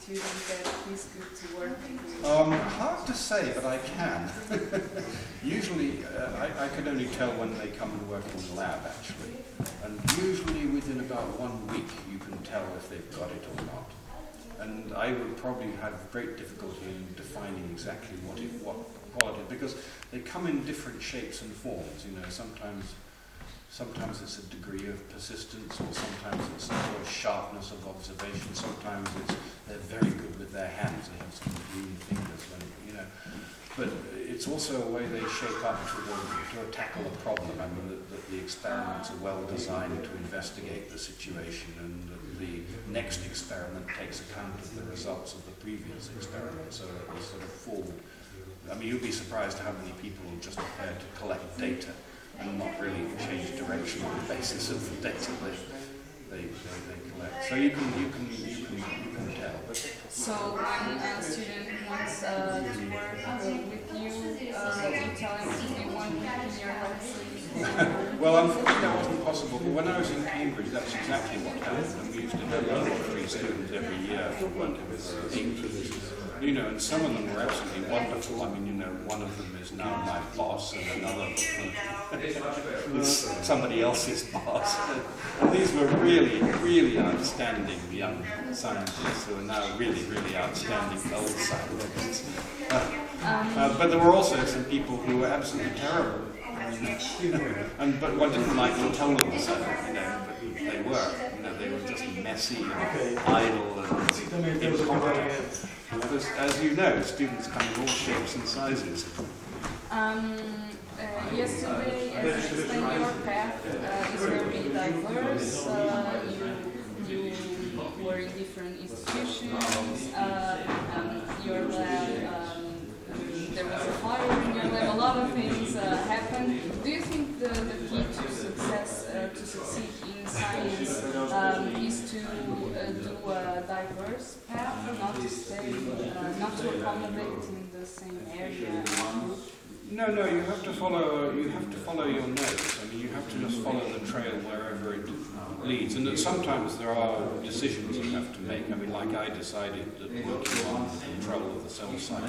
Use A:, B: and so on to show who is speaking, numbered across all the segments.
A: student that he's good to work with?
B: Hard to say, but I can. Usually, I can only tell when they come and work in the lab, actually. And usually within about 1 week, you can tell if they've got it or not. And I would probably have great difficulty in defining exactly what quality, because they come in different shapes and forms. You know, sometimes it's a degree of persistence, or sometimes it's a sharpness of observation. Sometimes they're very good with their hands. They have some green fingers, you know. But it's also a way they shape up to tackle a problem. I mean, that the experiments are well designed to investigate the situation, and the next experiment takes account of the results of the previous experiment. So it was sort of full. I mean, you'd be surprised how many people are just prepared to collect data and not really change direction on the basis of the data they collect. So you can tell. But
A: so when a student wants to work with you, you tell him to be 1 week in your house.
B: Well, unfortunately that wasn't possible, but when I was in Cambridge, that's exactly what happened. And we used to have 3 students every year for working with English. You know, and some of them were absolutely wonderful. I mean, you know, one of them is now my boss, and another was somebody else's boss. And these were really, really outstanding young scientists who are now really, really outstanding old scientists. But there were also some people who were absolutely terrible. But one didn't like to tell them so, you know, but they were. You know, they were just messy and idle and incompetent. Because, as you know, students come in all shapes and sizes.
A: Yesterday, as you explained, your path is very diverse. You were in different institutions. Your lab, there was a fire in your lab. A lot of things happened. Do you think the key to success, to succeed in science, is to do a diverse path, not to stay, not to accommodate in the same area?
B: No, you have to follow your nose. I mean, you have to just follow the trail wherever it leads. And that sometimes there are decisions you have to make. I mean, like I decided that working on the control of the cell cycle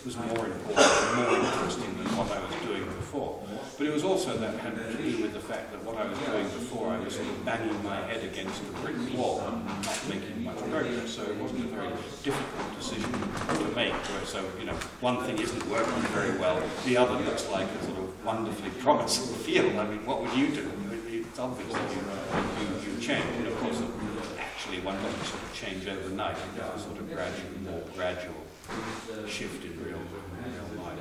B: was more important, more interesting than what I was doing before. But it was also that had to do with the fact that what I was doing before, I was sort of banging my head against a brick wall and not making much progress. So it wasn't a very difficult decision to make. So, you know, one thing isn't working very well, the other looks like a sort of wonderfully promising field. I mean, what would you do? It's obvious that you change. And of course, actually, one doesn't sort of change overnight. It's a sort of more gradual shift in real life.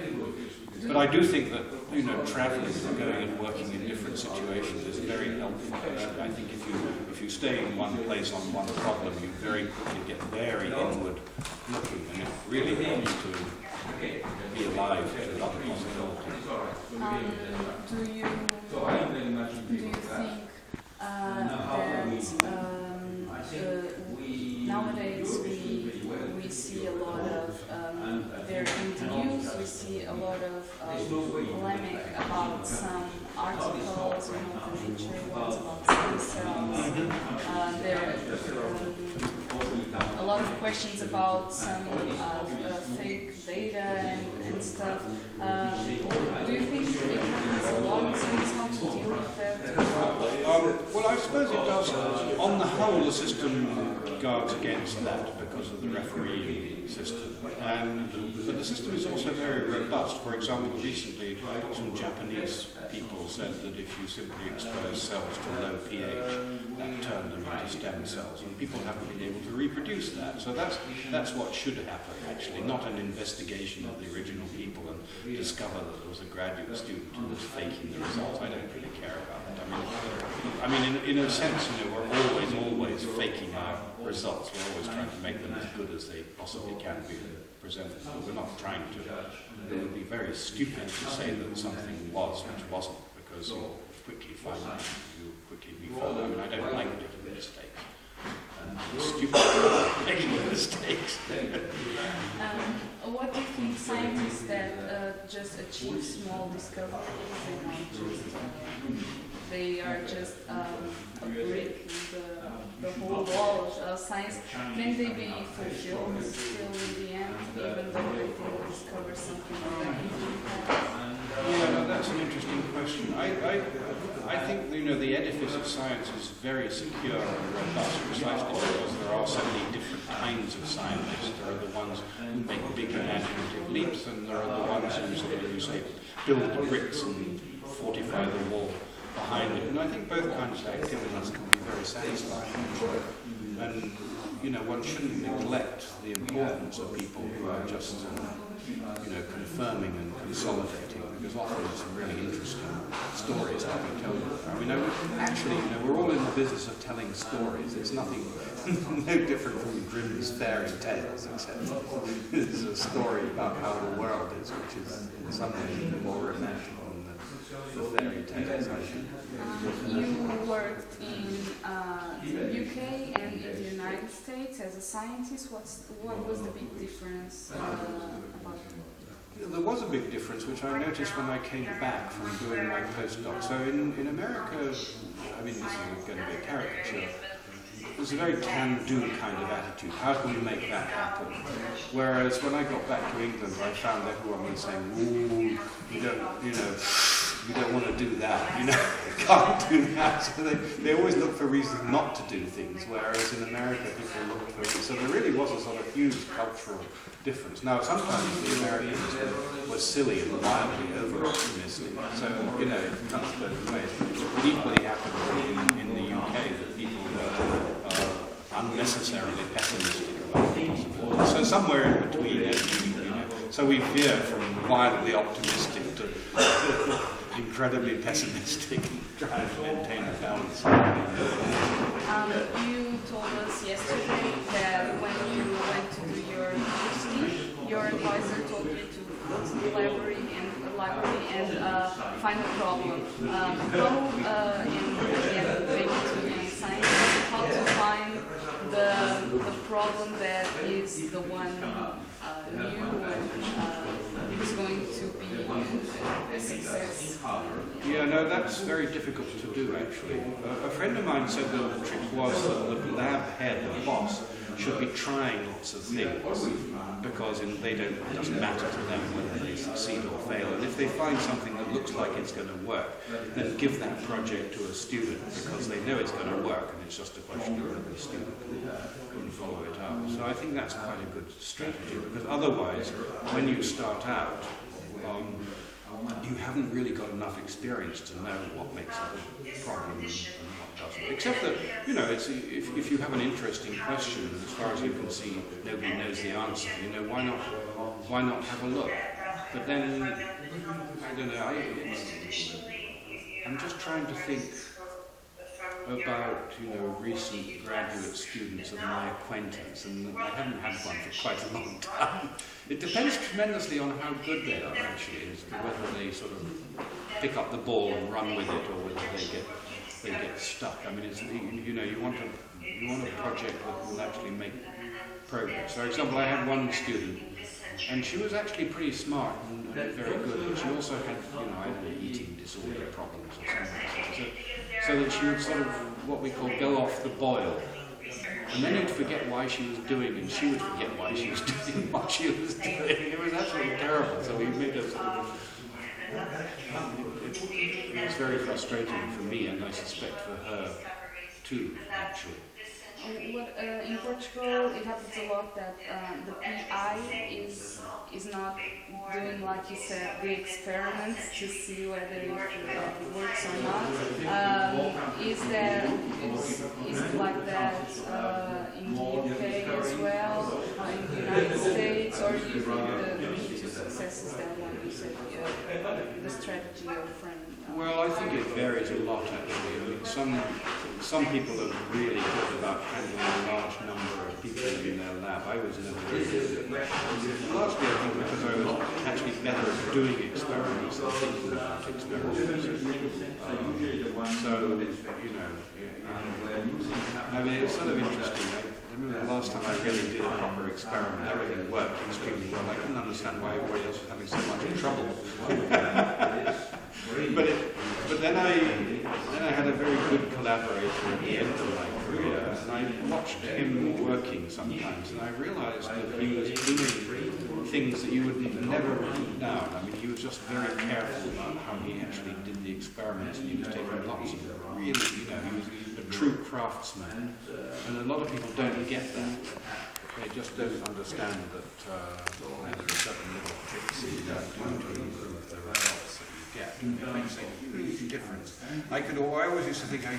B: But I do think that, you know, traveling and going and working in different situations is very helpful. Actually, I think if you stay in one place on one problem, you very quickly get very inward looking, and it really helps to be alive to other possibilities.
A: Do you think that nowadays we see a lot of there in the news, we see a lot of polemic about some articles, you know, the Nature ones about stem cells. There a lot of questions about some fake data and stuff. Do you think it happens a lot? So it's how to deal with that?
B: Well, I suppose it does. On the whole, the system guards against that because of the refereeing system. But the system is also very robust. For example, recently some Japanese people said that if you simply expose cells to low pH, that turned them into stem cells, and people haven't been able to reproduce that. So that's what should happen, actually, not an investigation of the original people and discover that there was a graduate student who was faking the results. I don't really care about that. I mean, in a sense, you know, we're always faking our results. We're always trying to make them as good as they possibly can be presented. But we're not trying to. It would be very stupid to say that something was which wasn't, because you'll quickly find out. You'll quickly be found. I mean, I don't like making mistakes. Stupid making mistakes.
A: what do you think scientists that just achieve small discoveries and they are just a brick in the whole wall of science, can they be fulfilled still in the end, even though they didn't discover something that
B: Yeah, no, that's an interesting question. I think the edifice of science is very secure and robust, precisely because there are so many different kinds of scientists. There are the ones who make big imaginative leaps, and there are the ones who sort of, say, build the bricks and fortify the wall behind it. And I think both kinds of activities can be very satisfying. And one shouldn't neglect the importance of people who are just confirming and consolidating, because often there's some really interesting stories that we tell you. I mean, actually, we're all in the business of telling stories. It's nothing, no different from Grimm's fairy tales, except it's a story about how the world is, which is in some ways more romantic than the fairy tales, I think.
A: You worked in the UK and in the United States as a scientist. What was the big difference about
B: There was a big difference, which I noticed when I came back from doing my postdoc. So in America, I mean, this is going to be a caricature, there's a very can-do kind of attitude. How can we make that happen? Whereas when I got back to England, I found everyone was saying, "Ooh, you don't want to do that, you can't do that." So they always look for reasons not to do things, whereas in America people look for it. So there really was a sort of huge cultural difference. Now, sometimes the Americans were silly and wildly over-optimistic, so, it comes both ways. It equally happened in the UK that people were unnecessarily pessimistic about the possibilities. So somewhere in between, so we veer from wildly optimistic to incredibly pessimistic and trying to maintain a balance.
A: You told us yesterday that when you went to do your PhD, your advisor told you to go to the library and find a problem. How in science, how to find the problem that is the one new and is going to be a success.
B: Yeah, no, that's very difficult to do, actually. A friend of mine said that the trick was that the lab head, the boss, should be trying lots of things, because it doesn't matter to them whether they succeed or fail. And if they find something that looks like it's going to work, then give that project to a student, because they know it's going to work, and it's just a question of whether the student can follow it up. So I think that's quite a good strategy, because otherwise, when you start out, you haven't really got enough experience to know what makes a problem and what doesn't. Except that, if you have an interesting question, as far as you can see, nobody knows the answer, why not have a look? But then, I don't know, I'm just trying to think about, recent graduate students of my acquaintance, and I haven't had one for quite a long time. It depends tremendously on how good they are, actually, as to whether they sort of pick up the ball and run with it, or whether they get stuck. I mean, you want a project that will actually make progress. For example, I had one student, and she was actually pretty smart and very good, but she also had, eating disorder problems or something. So that she would sort of, what we call, go off the boil. And then you'd forget why she was doing, and she would forget why she was doing what she was doing. It was absolutely terrible. So we made a sort of... It was very frustrating for me, and I suspect for her too, actually.
A: In Portugal, it happens a lot that the PI is not doing, like you said, the experiments to see whether it works or not. Is it like that in the UK as well, in the United States, or do you think the key to success is that one you said, the strategy of friend?
B: Well, I think it varies a lot, actually. I mean, some people are really good about handling a large number of people in their lab. I was never really good at that. Largely, I think, because I was actually better at doing experiments than thinking about experiments. I mean, it's sort of interesting. I remember the last time I really did a proper experiment. Everything worked extremely well. I couldn't understand why everybody else was having so much trouble. But then I had a very good collaborator at the end of my career, and I watched him working sometimes, and I realized that he was doing things that you would never write down. I mean, he was just very careful about how he actually did the experiments, and he was taking lots of really, he was a true craftsman. And a lot of people don't get that. They just don't understand that there are certain little tricks that you do to improve the results that you get. And it makes a huge difference. I always used to think, I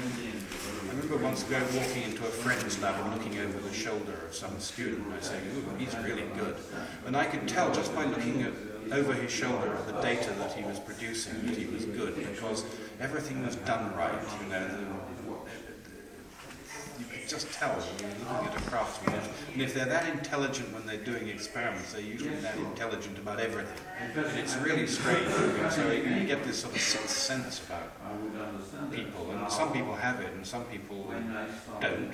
B: remember once walking into a friend's lab and looking over the shoulder of some student, and I say, ooh, he's really good. And I could tell just by looking over his shoulder at the data that he was producing that he was good, because everything was done right, you could just tell when you're looking at a craftsman. And if they're that intelligent when they're doing experiments, they're usually that intelligent about everything. And it's really strange. So you get this sort of sixth sense about people. And some people have it and some people don't.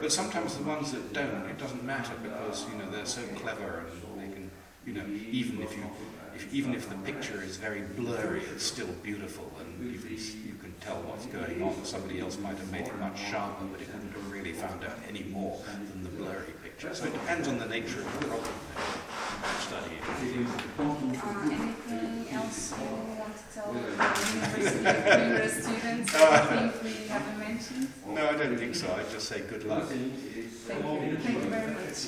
B: But sometimes the ones that don't, it doesn't matter because they're so clever and they can, even if the picture is very blurry, it's still beautiful, and you can tell what's going on. Somebody else might have made it much sharper, but it wouldn't have really found out any more than the blurry picture. So it depends on the nature of the problem you're studying.
A: Anything else you want to tell the University of Coimbra students that you think we haven't mentioned?
B: No, I don't think so. I'd just say good luck.
A: Thank you. Thank you very much.